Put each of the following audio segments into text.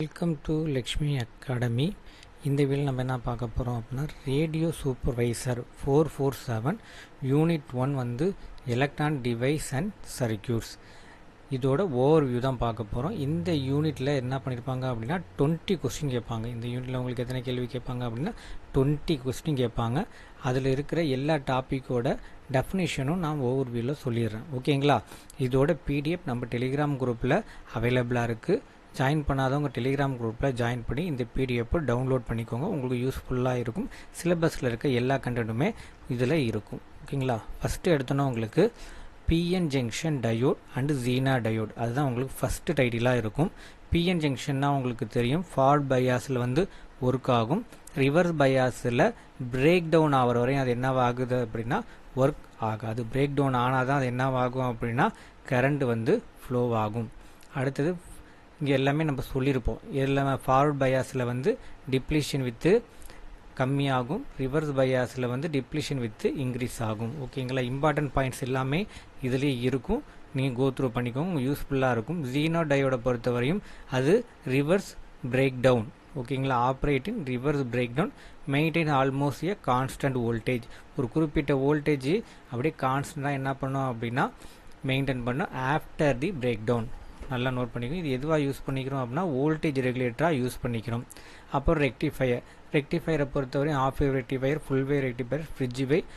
Welcome to Lakshmi academy. இந்த video நம்ம என்ன பார்க்க போகிறோம் அப்படின்னா ரேடியோ சூப்பர்வைசர் 447 யூனிட் 1 வந்து எலக்ட்ரான் டிவைஸ் அண்ட் சர்க்யூட்ஸ். இதோட ஓவர்வியூ தான் பார்க்க போகிறோம். இந்த யூனிட்டில் என்ன பண்ணியிருப்பாங்க அப்படின்னா 20 கொஸ்டின் கேட்பாங்க. இந்த யூனிட்டில் உங்களுக்கு எத்தனை கேள்வி கேட்பாங்க அப்படின்னா 20 கொஸ்டின் கேட்பாங்க. அதில் இருக்கிற எல்லா டாப்பிக்கோட டெஃபினேஷனும் நான் ஓவர்வியூவில் சொல்லிடுறேன். ஓகேங்களா? இதோட பிடிஎஃப் நம்ம டெலிகிராம் குரூப்பில் அவைலபிளாக இருக்குது. ஜாயின் பண்ணாதவங்க டெலிகிராம் குரூப்பில் ஜாயின் பண்ணி இந்த பிடிஎஃப்பை டவுன்லோட் பண்ணிக்கோங்க. உங்களுக்கு யூஸ்ஃபுல்லாக இருக்கும். சிலபஸில் இருக்க எல்லா கண்டென்ட்டுமே இதில் இருக்கும். ஓகேங்களா? ஃபஸ்ட்டு எடுத்தோன்னா உங்களுக்கு PN junction diode and zener diode, அதுதான் உங்களுக்கு ஃபஸ்ட்டு டைட்டிலாக இருக்கும். பிஎன் ஜங்ஷன்னா உங்களுக்கு தெரியும், ஃபார்வர்ட் பயாஸில் வந்து ஒர்க் ஆகும். ரிவர்ஸ் பயாஸில் பிரேக் டவுன் ஆகிற வரையும் அது என்னவாகுது அப்படின்னா ஒர்க் ஆகாது. பிரேக் டவுன் ஆனால் தான் அது என்னவாகும் அப்படின்னா கரண்ட் வந்து ஃப்ளோ ஆகும். அடுத்தது இங்கே எல்லாமே நம்ம சொல்லியிருப்போம். எல்லாமே ஃபார்வர்ட் பயாஸில் வந்து டிப்ளீஷன் வித்து கம்மியாகும், ரிவர்ஸ் பயாஸில் வந்து டிப்ளீஷன் வித்து இன்க்ரீஸ் ஆகும். ஓகேங்களா? இம்பார்ட்டன்ட் பாயிண்ட்ஸ் எல்லாமே இதுலேயே இருக்கும். நீங்கள் கோ த்ரூ பண்ணிக்கோங்க, உங்களுக்கு யூஸ்ஃபுல்லாக இருக்கும். ஜீனோ டயோட பொறுத்தவரையும் அது ரிவர்ஸ் பிரேக் டவுன். ஓகேங்களா? Operating reverse break down, maintain almost a constant voltage. ஒரு குறிப்பிட்ட வோல்டேஜ் அப்படியே கான்ஸ்டண்ட்டாக என்ன பண்ணோம் அப்படின்னா மெயின்டைன் பண்ணோம் ஆஃப்டர் தி பிரேக் டவுன். நல்லா நோட் பண்ணிக்கணும். இது எதுவாக யூஸ் பண்ணிக்கிறோம் அப்படின்னா வோல்டேஜ் ரெகுலேட்டராக யூஸ் பண்ணிக்கிறோம். அப்புறம் ரெக்டிஃபையரை பொறுத்தவரையும் half wave rectifier, full wave rectifier, bridge wave.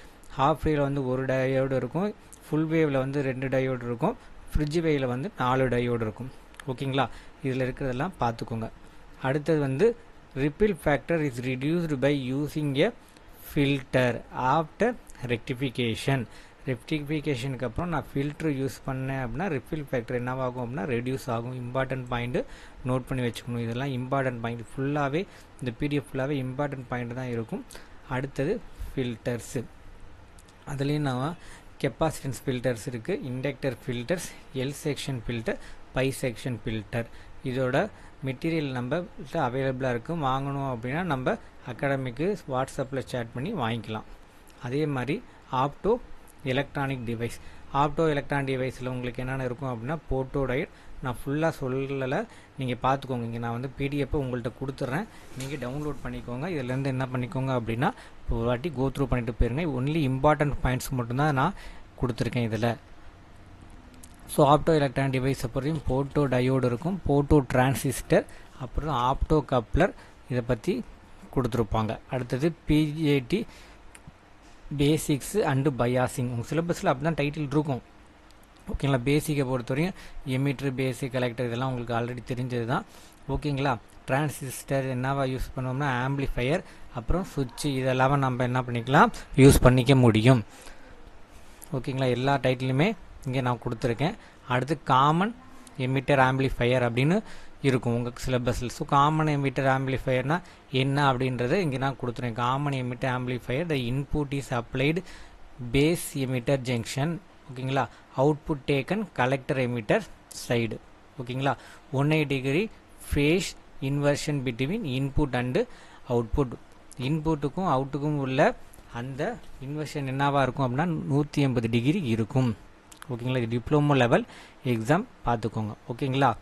Half வேவில் வந்து ஒரு டயோடு இருக்கும், ஃபுல் வேவில் வந்து 2 டயோடு இருக்கும், ஃப்ரிட்ஜ் வேவில் வந்து 4 டயோடு இருக்கும். ஓகேங்களா? இதில் இருக்கிறதெல்லாம் பார்த்துக்கோங்க. அடுத்தது வந்து ripple factor is reduced by using a filter after rectification. ரெக்டிஃபிகேஷனுக்கு அப்புறம் நான் ஃபில்ட்ரு யூஸ் பண்ணேன் அப்படின்னா ரிப்பில் ஃபேக்டர் என்னவாகும் அப்படின்னா ரெடியூஸ் ஆகும். இம்பார்ட்டன்ட் பாயிண்ட்டு நோட் பண்ணி வச்சுக்கணும். இதெல்லாம் இம்பார்ட்டன்ட் பாயிண்ட். ஃபுல்லாகவே இந்த பிடிஎஃப் ஃபுல்லாகவே இம்பார்ட்டன்ட் பாயிண்ட் தான் இருக்கும். அடுத்தது ஃபில்டர்ஸு. அதுலேயும் நான் கெப்பாசிட்டன்ஸ் ஃபில்டர்ஸ் இருக்குது, inductor filters, L section filter, pi section filter. இதோட மெட்டீரியல் நம்ம அவைலபிளாக இருக்குது. வாங்கணும் அப்படின்னா நம்ம அகாடமிக்கு வாட்ஸ்அப்பில் சேட் பண்ணி வாங்கிக்கலாம். அதே மாதிரி opto electronic device. Opto electronic டிவைஸில் உங்களுக்கு என்னென்ன இருக்கும் அப்படின்னா போட்டோ டயோட். நான் ஃபுல்லாக சொல்லலை, நீங்கள் பார்த்துக்கோங்க. இங்கே நான் வந்து பிடிஎஃப்பை உங்கள்கிட்ட கொடுத்துட்றேன், நீங்கள் டவுன்லோட் பண்ணிக்கோங்க. இதிலேருந்து என்ன பண்ணிக்கோங்க அப்படின்னா ஒரு வாட்டி கோ த்ரூ பண்ணிட்டு போயிருங்க. ஒன்லி இம்பார்ட்டன்ட் பாயிண்ட்ஸ் மட்டும்தான் நான் கொடுத்துருக்கேன் இதில். ஸோ ஆப்டோ எலக்ட்ரானிக் டிவைஸை பொறுத்தையும் போட்டோ டயோடு இருக்கும், போட்டோ டிரான்சிஸ்டர், அப்புறம் ஆப்டோ கப்ளர், இதை பற்றி கொடுத்துருப்பாங்க. அடுத்தது பிஜேடி பேசிக்ஸு அண்டு பயாசிங். உங்கள் சிலபஸில் அப்படி தான் டைட்டில் இருக்கும். ஓகேங்களா? பேசிக்கை பொறுத்தவரையும் எமிட்ரு, பேசிக், கலெக்டர் இதெல்லாம் உங்களுக்கு ஆல்ரெடி தெரிஞ்சது தான். ஓகேங்களா? டிரான்சிஸ்டர் என்னவா யூஸ் பண்ணுவோம்னா ஆம்பிளிஃபையர், அப்புறம் சுவிட்சு, இதெல்லாம் நம்ம என்ன பண்ணிக்கலாம் யூஸ் பண்ணிக்க முடியும். ஓகேங்களா? எல்லா டைட்டிலுமே இங்கே நான் கொடுத்துருக்கேன். அடுத்து காமன் எமிட்டர் ஆம்பிளிஃபையர் அப்படின்னு இருக்கும் உங்கள் சிலபஸில். ஸோ காமன் எமிட்டர் ஆம்பிளிஃபையர்னா என்ன அப்படின்றத இங்கே நான் கொடுத்துருக்கேன். Common emitter amplifier the input is applied base emitter junction. ஓகேங்களா? Output taken collector emitter side. ஓகேங்களா? 180 degree phase inversion between input and output. இன்புட்டுக்கும் அவுட்டுக்கும் உள்ள அந்த இன்வர்ஷன் என்னவாக இருக்கும் அப்படின்னா 180 டிகிரி இருக்கும். ஓகேங்களா? இது டிப்ளமோ லெவல் எக்ஸாம் பார்த்துக்கோங்க. ஓகேங்களா?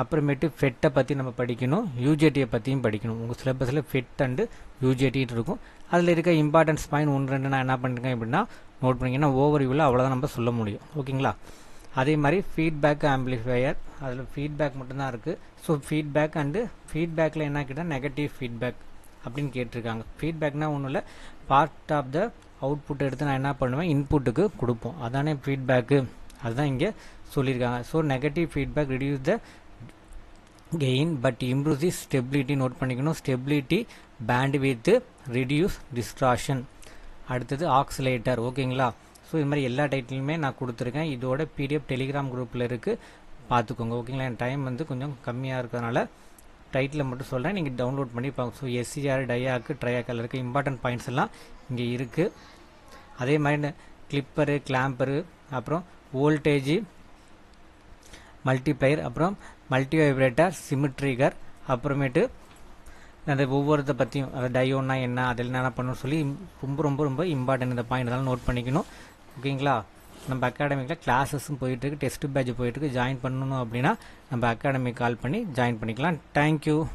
அப்புறமேட்டு ஃபெட்டை பற்றி நம்ம படிக்கணும், யூஜேடியை பற்றியும் படிக்கணும். உங்கள் சிலபஸில் ஃபெட் அண்டு யூஜேடின்னு இருக்கும். அதில் இருக்க இம்பார்ட்டன்ஸ் பாயிண்ட் 1-2 நான் என்ன பண்ணிருக்கேன் அப்படின்னா நோட் பண்ணிங்கன்னா ஓவர்வியூவில் அவ்வளோதான் நம்ம சொல்ல முடியும். ஓகேங்களா? அதே மாதிரி ஃபீட்பேக் ஆம்பிளிஃபையர், அதில் ஃபீட்பேக் மட்டும்தான் இருக்குது. ஸோ ஃபீட்பேக் அண்டு ஃபீட்பேக்கில் என்ன கேட்டால் நெகட்டிவ் ஃபீட்பேக் அப்படின்னு கேட்டிருக்காங்க. ஃபீட்பேக்னால் ஒன்றும் இல்லை, பார்ட் ஆஃப் த அவுட்புட் எடுத்து நான் என்ன பண்ணுவேன் இன்புட்டுக்கு கொடுப்போம், அதானே ஃபீட்பேக்கு. அதுதான் இங்கே சொல்லியிருக்காங்க. So negative feedback reduce the gain but improve the stability. நோட் பண்ணிக்கணும். Stability, bandwidth, reduce distraction. அடுத்தது ஆக்சிலேட்டர். ஓகேங்களா? ஸோ இது மாதிரி எல்லா டைட்டிலுமே நான் கொடுத்துருக்கேன். இதோட பிடிஎஃப் டெலிகிராம் குரூப்பில் இருக்குது, பார்த்துக்கோங்க. ஓகேங்களா? என் டைம் வந்து கொஞ்சம் கம்மியாக இருக்கிறதுனால டைட்டில் மட்டும் சொல்கிறேன், நீங்கள் டவுன்லோட் பண்ணி பார்க்க. ஸோ எஸ்சிஆர், டயாக்கு, ட்ரையாக்கில் இருக்க இம்பார்ட்டன்ட் பாயிண்ட்ஸ் எல்லாம் இங்கே இருக்குது. அதே மாதிரி கிளிப்பரு, கிளாம்பரு, அப்புறம் வோல்டேஜ் மல்டிப்ளையர், அப்புறம் மல்டி வைப்ரேட்டர், சிமிட்ரிகர், அப்புறமேட்டு அந்த ஒவ்வொருத்த பற்றியும் அதை டயோன்னா என்ன, அதில் என்ன பண்ணணும்னு சொல்லி ரொம்ப ரொம்ப ரொம்ப இம்பார்ட்டன்ட் இந்த பாயிண்ட். அதெல்லாம் நோட் பண்ணிக்கணும். ஓகேங்களா? நம்ம அகாடமிக்கில் கிளாஸஸும் போயிட்டுருக்கு, டெஸ்ட் பேட்ச் போயிட்டுருக்கு. ஜாயின் பண்ணணும் அப்படின்னா நம்ம அகாடமிக் கால் பண்ணி ஜாயின் பண்ணிக்கலாம். தேங்க்யூ.